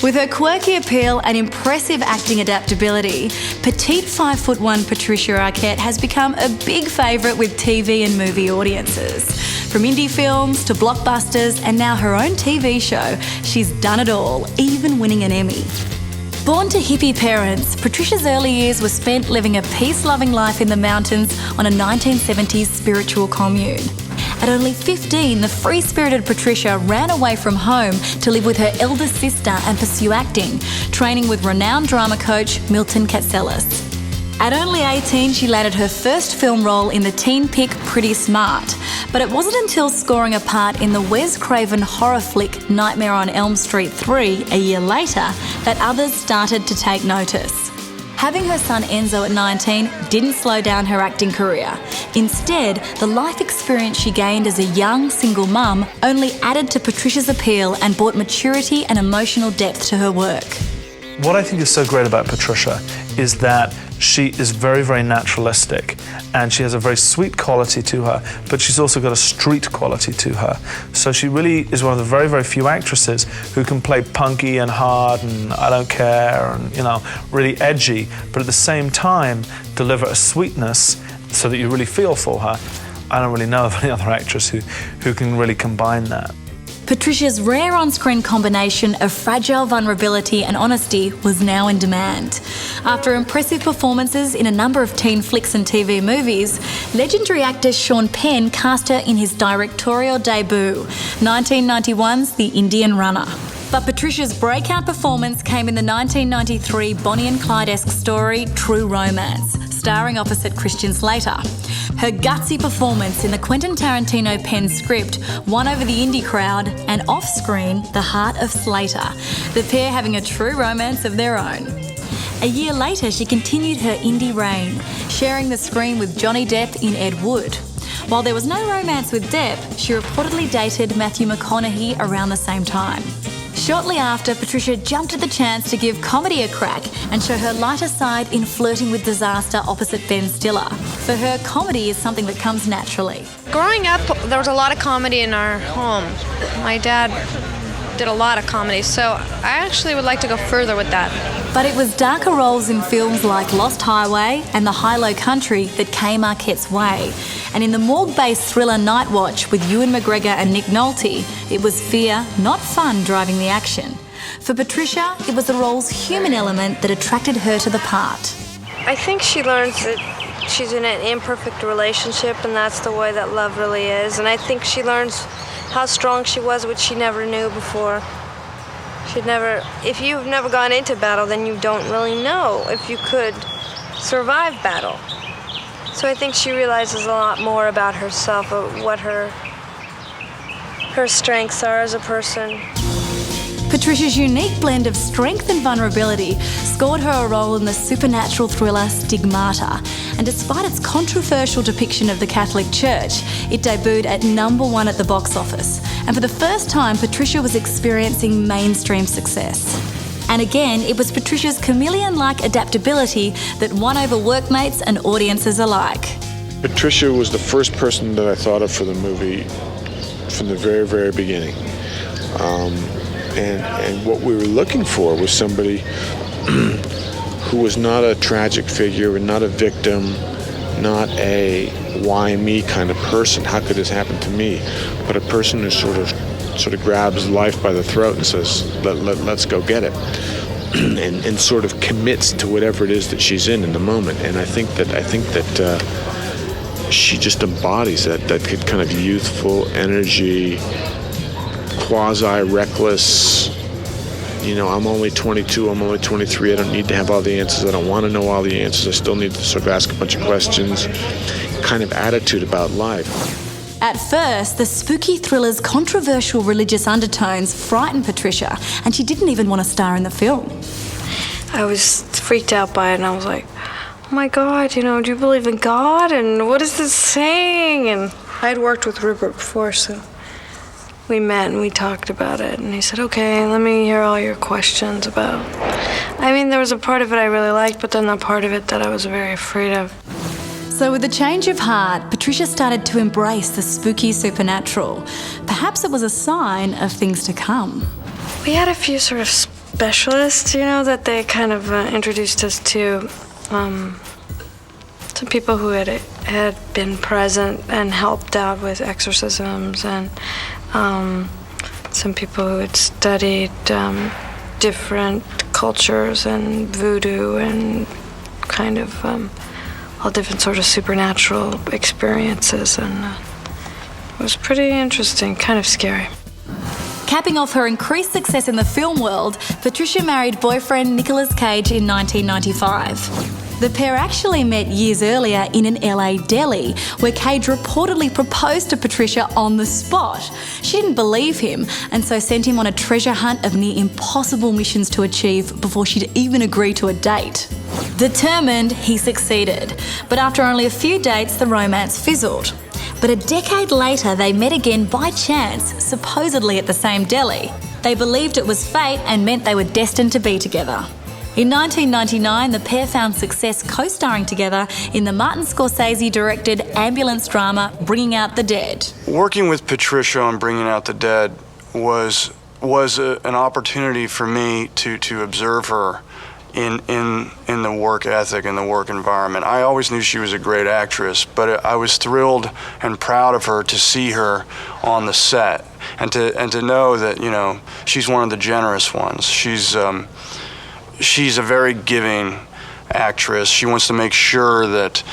With her quirky appeal and impressive acting adaptability, petite 5'1" Patricia Arquette has become a big favourite with TV and movie audiences. From indie films to blockbusters and now her own TV show, she's done it all, even winning an Emmy. Born to hippie parents, Patricia's early years were spent living a peace-loving life in the mountains on a 1970s spiritual commune. At only 15, the free-spirited Patricia ran away from home to live with her elder sister and pursue acting, training with renowned drama coach Milton Katselis. At only 18, she landed her first film role in the teen pick Pretty Smart, but it wasn't until scoring a part in the Wes Craven horror flick Nightmare on Elm Street 3 a year later that others started to take notice. Having her son Enzo at 19 didn't slow down her acting career. Instead, the life experience she gained as a young, single mum only added to Patricia's appeal and brought maturity and emotional depth to her work. What I think is so great about Patricia is that she is very, very naturalistic, and she has a very sweet quality to her, but she's also got a street quality to her. So she really is one of the very, very few actresses who can play punky and hard and I don't care and, really edgy, but at the same time deliver a sweetness so that you really feel for her. I don't really know of any other actress who can really combine that. Patricia's rare on-screen combination of fragile vulnerability and honesty was now in demand. After impressive performances in a number of teen flicks and TV movies, legendary actor Sean Penn cast her in his directorial debut, 1991's The Indian Runner. But Patricia's breakout performance came in the 1993 Bonnie and Clyde-esque story True Romance, starring opposite Christian Slater. Her gutsy performance in the Quentin Tarantino penned script won over the indie crowd and off-screen the heart of Slater, the pair having a true romance of their own. A year later, she continued her indie reign, sharing the screen with Johnny Depp in Ed Wood. While there was no romance with Depp, she reportedly dated Matthew McConaughey around the same time. Shortly after, Patricia jumped at the chance to give comedy a crack and show her lighter side in Flirting with Disaster opposite Ben Stiller. For her, comedy is something that comes naturally. Growing up, there was a lot of comedy in our home. My dad did a lot of comedy, so I actually would like to go further with that. But it was darker roles in films like Lost Highway and The High-Low Country that came Arquette's way. And in the morgue-based thriller Night Watch with Ewan McGregor and Nick Nolte, it was fear, not fun, driving the action. For Patricia, it was the role's human element that attracted her to the part. I think she learns that she's in an imperfect relationship, and that's the way that love really is. And I think she learns how strong she was, which she never knew before. If you've never gone into battle, then you don't really know if you could survive battle. So I think she realizes a lot more about herself, of what her strengths are as a person. Patricia's unique blend of strength and vulnerability scored her a role in the supernatural thriller Stigmata, and despite its controversial depiction of the Catholic Church, it debuted at #1 at the box office, and for the first time Patricia was experiencing mainstream success. And again, it was Patricia's chameleon-like adaptability that won over workmates and audiences alike. Patricia was the first person that I thought of for the movie from the very, very beginning. And what we were looking for was somebody who was not a tragic figure, not a victim, not a why me kind of person. How could this happen to me? But a person who sort of grabs life by the throat and says, let's go get it. and sort of commits to whatever it is that she's in the moment. And I think that she just embodies that kind of youthful energy, quasi-reckless, I'm only 22, I'm only 23, I don't need to have all the answers, I don't want to know all the answers, I still need to sort of ask a bunch of questions, kind of attitude about life. At first, the spooky thriller's controversial religious undertones frightened Patricia, and she didn't even want to star in the film. I was freaked out by it, and I was like, oh my God, do you believe in God? And what is this saying? And I had worked with Rupert before, so we met and we talked about it, and he said, okay, let me hear all your questions about. There was a part of it I really liked, but then the part of it that I was very afraid of. So with a change of heart, Patricia started to embrace the spooky supernatural. Perhaps it was a sign of things to come. We had a few sort of specialists, you know, that they kind of introduced us to people who had been present and helped out with exorcisms, and some people who had studied different cultures and voodoo and kind of all different sort of supernatural experiences, and it was pretty interesting, kind of scary. Capping off her increased success in the film world, Patricia married boyfriend Nicolas Cage in 1995. The pair actually met years earlier in an LA deli, where Cage reportedly proposed to Patricia on the spot. She didn't believe him, and so sent him on a treasure hunt of near impossible missions to achieve before she'd even agree to a date. Determined, he succeeded, but after only a few dates, the romance fizzled. But a decade later, they met again by chance, supposedly at the same deli. They believed it was fate and meant they were destined to be together. In 1999, the pair found success co-starring together in the Martin Scorsese-directed ambulance drama Bringing Out the Dead. Working with Patricia on Bringing Out the Dead was an opportunity for me to observe her in the work ethic and the work environment. I always knew she was a great actress, but I was thrilled and proud of her to see her on the set and to know that, you know, she's one of the generous ones. She's a very giving actress. She wants to make sure that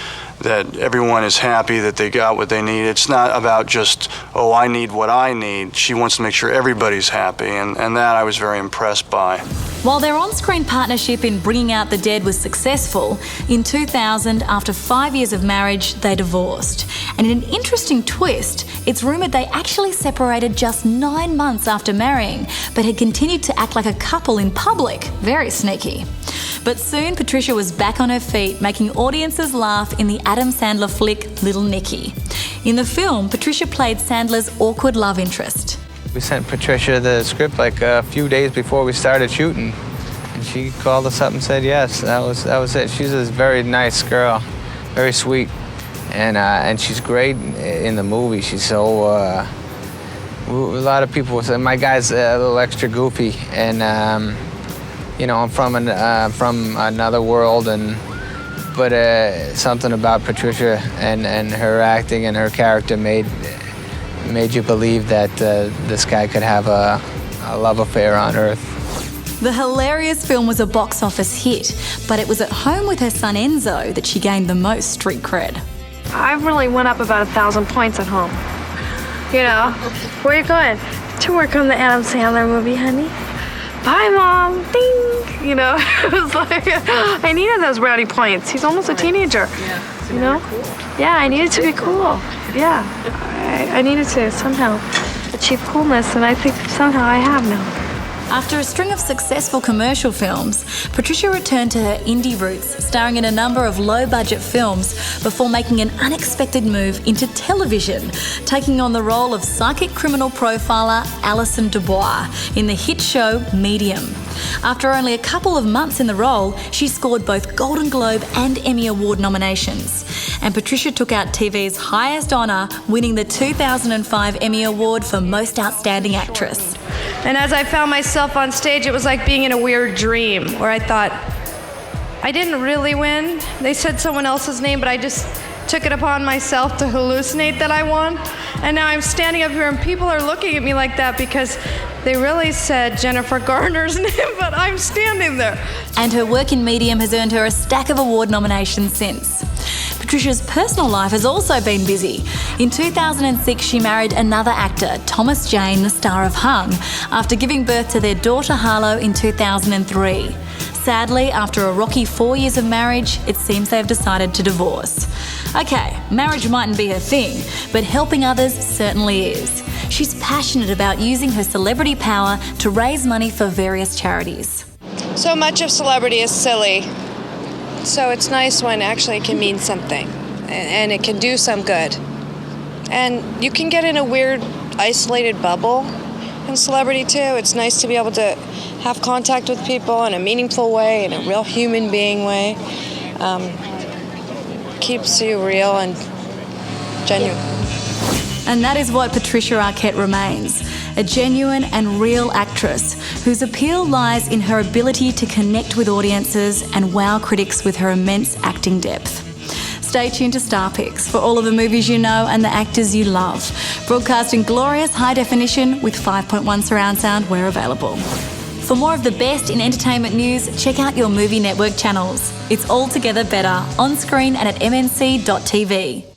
everyone is happy, that they got what they need. It's not about just, oh, I need what I need. She wants to make sure everybody's happy, and that I was very impressed by. While their on-screen partnership in Bringing Out the Dead was successful, in 2000, after 5 years of marriage, they divorced. And in an interesting twist, it's rumoured they actually separated just 9 months after marrying, but had continued to act like a couple in public. Very sneaky. But soon, Patricia was back on her feet, making audiences laugh in the Adam Sandler flick Little Nicky. In the film, Patricia played Sandler's awkward love interest. We sent Patricia the script like a few days before we started shooting, and she called us up and said yes. That was it. She's a very nice girl, very sweet, and she's great in the movie. She's so. A lot of people say my guy's a little extra goofy, and you know, I'm from another world, but something about Patricia and her acting and her character made you believe that this guy could have a love affair on Earth. The hilarious film was a box office hit, but it was at home with her son Enzo that she gained the most street cred. I really went up about 1,000 points at home. You know, where are you going? To work on the Adam Sandler movie, honey. Bye, Mom. Ding. You know, it was like, I needed those brownie points. He's almost a teenager. Yeah. You know? Yeah, I needed to be cool. Yeah. I needed to somehow achieve coolness, and I think somehow I have now. After a string of successful commercial films, Patricia returned to her indie roots, starring in a number of low-budget films before making an unexpected move into television, taking on the role of psychic criminal profiler Alison Dubois in the hit show Medium. After only a couple of months in the role, she scored both Golden Globe and Emmy Award nominations. And Patricia took out TV's highest honour, winning the 2005 Emmy Award for Most Outstanding Actress. And as I found myself on stage, it was like being in a weird dream where I thought, I didn't really win. They said someone else's name, but I just took it upon myself to hallucinate that I won. And now I'm standing up here and people are looking at me like that because they really said Jennifer Garner's name, but I'm standing there. And her work in Medium has earned her a stack of award nominations since. Patricia's personal life has also been busy. In 2006, she married another actor, Thomas Jane, the star of Hung, after giving birth to their daughter Harlow in 2003. Sadly, after a rocky 4 years of marriage, it seems they've decided to divorce. Okay, marriage mightn't be her thing, but helping others certainly is. She's passionate about using her celebrity power to raise money for various charities. So much of celebrity is silly. So it's nice when actually it can mean something and it can do some good. And you can get in a weird, isolated bubble in celebrity too. It's nice to be able to have contact with people in a meaningful way, in a real human being way. Keeps you real and genuine. And that is what Patricia Arquette remains. a genuine and real actress whose appeal lies in her ability to connect with audiences and wow critics with her immense acting depth. Stay tuned to Star Picks for all of the movies you know and the actors you love. Broadcast in glorious high definition with 5.1 surround sound where available. For more of the best in entertainment news, check out your Movie Network channels. It's all together better, on screen and at mnc.tv.